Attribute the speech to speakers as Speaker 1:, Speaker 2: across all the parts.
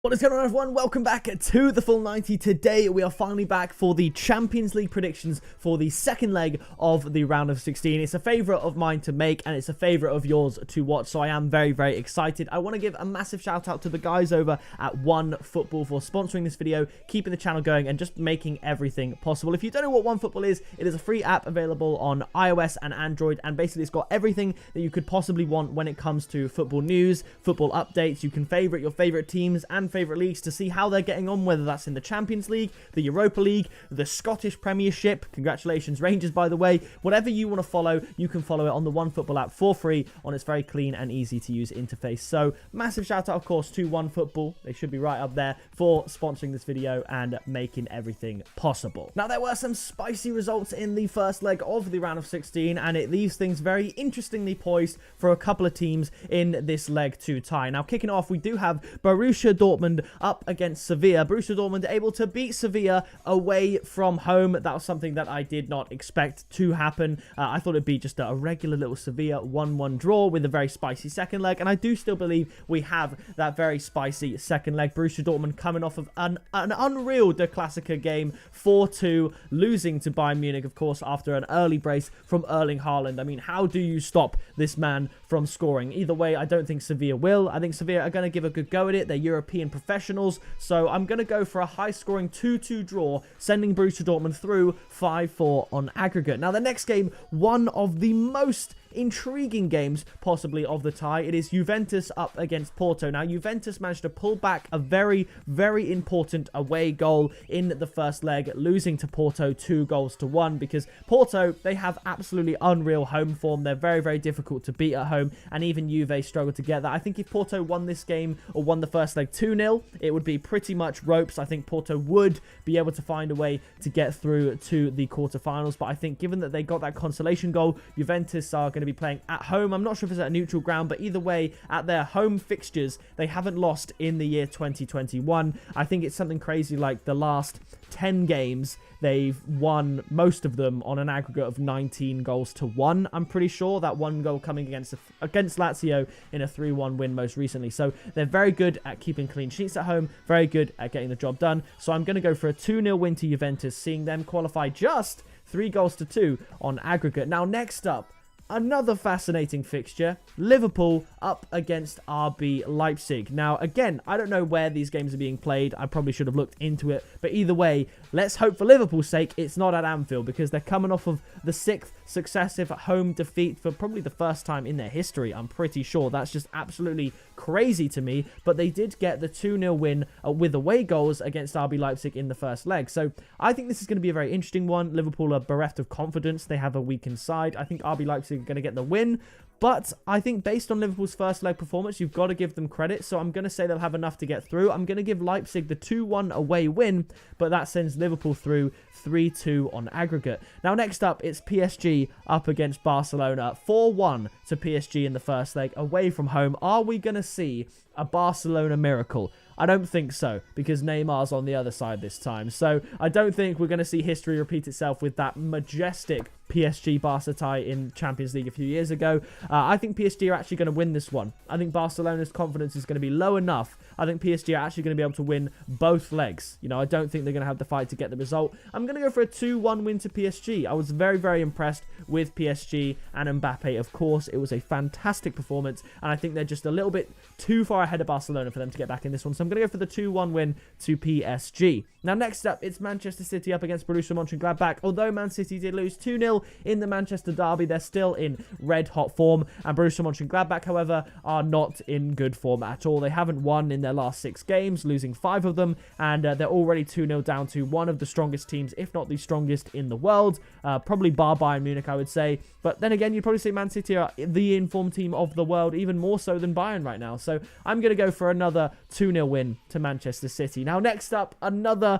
Speaker 1: What is going on, everyone? Welcome back to the Full 90. Today we are finally back for the Champions League predictions for the second leg of the round of 16. It's a favourite of mine to make and it's a favourite of yours to watch, so I am very, very excited. I want to give a massive shout out to the guys over at OneFootball for sponsoring this video, keeping the channel going and just making everything possible. If you don't know what OneFootball is, it is a free app available on iOS and Android, and basically it's got everything that you could possibly want when it comes to football news, football updates. You can favourite your favourite teams and favourite leagues to see how they're getting on, whether that's in the Champions League, the Europa League, the Scottish Premiership. Congratulations Rangers, by the way. Whatever you want to follow, you can follow it on the OneFootball app for free on its very clean and easy to use interface. So massive shout out, of course, to OneFootball. They should be right up there for sponsoring this video and making everything possible. Now, there were some spicy results in the first leg of the round of 16, and it leaves things very interestingly poised for a couple of teams in this leg 2 tie. Now, kicking off, we do have Borussia Dortmund up against Sevilla. Borussia Dortmund able to beat Sevilla away from home. That was something that I did not expect to happen. I thought it'd be just a regular little Sevilla 1-1 draw with a very spicy second leg, and I do still believe we have that very spicy second leg. Borussia Dortmund coming off of an unreal Der Klassiker game, 4-2, losing to Bayern Munich, of course, after an early brace from Erling Haaland. I mean, how do you stop this man from scoring? Either way, I don't think Sevilla will. I think Sevilla are going to give a good go at it. They're European professionals, so I'm going to go for a high-scoring 2-2 draw, sending Borussia Dortmund through 5-4 on aggregate. Now, the next game, one of the most intriguing games possibly of the tie. It is Juventus up against Porto. Now, Juventus managed to pull back a very, very important away goal in the first leg, losing to Porto 2-1, because Porto, they have absolutely unreal home form. They're very, very difficult to beat at home, and even Juve struggled to get that. I think if Porto won this game or won the first leg 2-0, it would be pretty much ropes. I think Porto would be able to find a way to get through to the quarterfinals, but I think given that they got that consolation goal, Juventus are going to be playing at home. I'm not sure if it's at a neutral ground, but either way, at their home fixtures, they haven't lost in the year 2021. I think it's something crazy like the last 10 games, they've won most of them on an aggregate of 19-1. I'm pretty sure that one goal coming against Lazio in a 3-1 win most recently. So they're very good at keeping clean sheets at home, very good at getting the job done. So I'm going to go for a 2-0 win to Juventus, seeing them qualify just 3-2 on aggregate. Now, next up, another fascinating fixture, Liverpool up against RB Leipzig. Now, again, I don't know where these games are being played. I probably should have looked into it. But either way, let's hope for Liverpool's sake it's not at Anfield, because they're coming off of the 6th successive home defeat for probably the first time in their history. I'm pretty sure. That's just absolutely crazy to me. But they did get the 2-0 win with away goals against RB Leipzig in the first leg. So I think this is going to be a very interesting one. Liverpool are bereft of confidence. They have a weakened side. I think RB Leipzig going to get the win, but I think based on Liverpool's first leg performance, you've got to give them credit, so I'm going to say they'll have enough to get through. I'm going to give Leipzig the 2-1 away win, but that sends Liverpool through 3-2 on aggregate. Now, next up, it's PSG up against Barcelona. 4-1 to PSG in the first leg, away from home. Are we going to see a Barcelona miracle? I don't think so, because Neymar's on the other side this time. So I don't think we're going to see history repeat itself with that majestic PSG-Barca tie in Champions League a few years ago. I think PSG are actually going to win this one. I think Barcelona's confidence is going to be low enough. I think PSG are actually going to be able to win both legs. You know, I don't think they're going to have the fight to get the result. I'm going to go for a 2-1 win to PSG. I was very, very impressed with PSG and Mbappe, of course. It was a fantastic performance, and I think they're just a little bit too far ahead of Barcelona for them to get back in this one. So I'm going to go for the 2-1 win to PSG. Now, next up, it's Manchester City up against Borussia Monchengladbach. Although Man City did lose 2-0 in the Manchester derby, they're still in red-hot form. And Borussia Monchengladbach, however, are not in good form at all. They haven't won in their last 6 games, losing 5 of them. And they're already 2-0 down to one of the strongest teams, if not the strongest in the world. Probably bar Bayern Munich, I would say. But then again, you'd probably say Man City are the informed team of the world, even more so than Bayern right now. So I'm going to go for another 2-0 win to Manchester City. Now, next up, another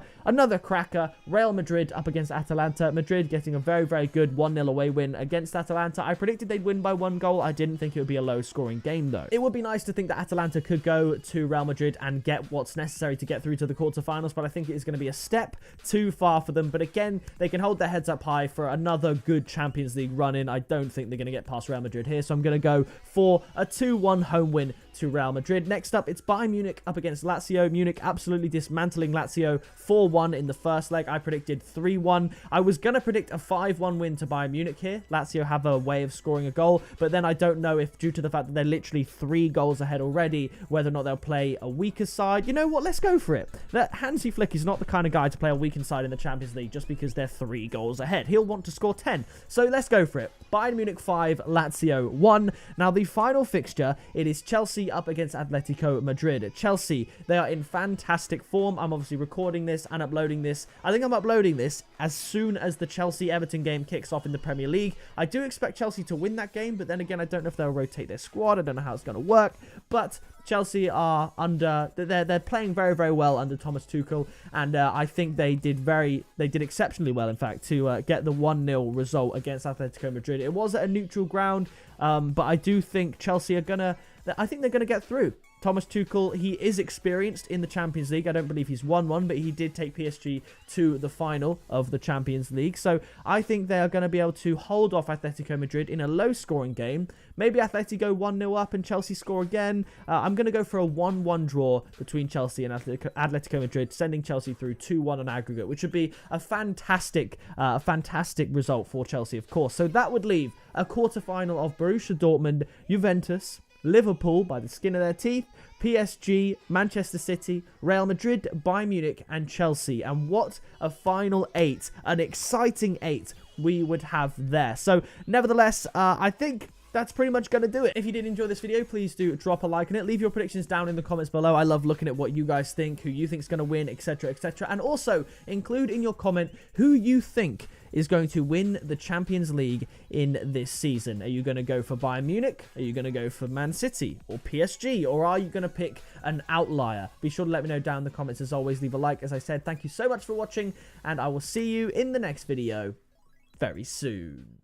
Speaker 1: cracker, Real Madrid up against Atalanta. Madrid getting a very, very good 1-0 away win against Atalanta. I predicted they'd win by 1 goal. I didn't think it would be a low-scoring game, though. It would be nice to think that Atalanta could go to Real Madrid and get what's necessary to get through to the quarterfinals, but I think it is going to be a step too far for them. But again, they can hold their heads up high for another good Champions League run-in. I don't think they're going to get past Real Madrid here, so I'm going to go for a 2-1 home win to Real Madrid. Next up, it's Bayern Munich up against Lazio. Munich absolutely dismantling Lazio 4-1 in the first leg. I predicted 3-1. I was going to predict a 5-1 win to Bayern Munich here. Lazio have a way of scoring a goal, but then I don't know if, due to the fact that they're literally 3 goals ahead already, whether or not they'll play a weaker side. You know what? Let's go for it. That Hansi Flick is not the kind of guy to play a weakened side in the Champions League just because they're 3 goals ahead. He'll want to score 10. So let's go for it. Bayern Munich 5, Lazio 1. Now the final fixture, it is Chelsea up against Atletico Madrid. Chelsea, they are in fantastic form. I'm obviously recording this and uploading this. I think I'm uploading this as soon as the Chelsea-Everton game kicks off in the Premier League. I do expect Chelsea to win that game, but then again, I don't know if they'll rotate their squad. I don't know how it's going to work, but Chelsea are they're playing very, very well under Thomas Tuchel, and I think they did exceptionally well, in fact, to get the 1-0 result against Atletico Madrid. It was at a neutral ground, but I do think Chelsea are I think they're gonna get through. Thomas Tuchel, he is experienced in the Champions League. I don't believe he's won one, but he did take PSG to the final of the Champions League. So I think they are going to be able to hold off Atletico Madrid in a low-scoring game.Maybe Atletico 1-0 up and Chelsea score again. I'm going to go for a 1-1 draw between Chelsea and Atletico Madrid, sending Chelsea through 2-1 on aggregate, which would be a fantastic result for Chelsea, of course. So that would leave a quarter-final of Borussia Dortmund, Juventus, Liverpool by the skin of their teeth, PSG, Manchester City, Real Madrid, Bayern Munich, and Chelsea. And what a final 8, an exciting 8 we would have there. So, nevertheless, I think that's pretty much going to do it. If you did enjoy this video, please do drop a like on it. Leave your predictions down in the comments below. I love looking at what you guys think, who you think is going to win, etc., etc. And also, include in your comment who you think is going to win the Champions League in this season. Are you going to go for Bayern Munich? Are you going to go for Man City or PSG? Or are you going to pick an outlier? Be sure to let me know down in the comments. As always, leave a like. As I said, thank you so much for watching, and I will see you in the next video very soon.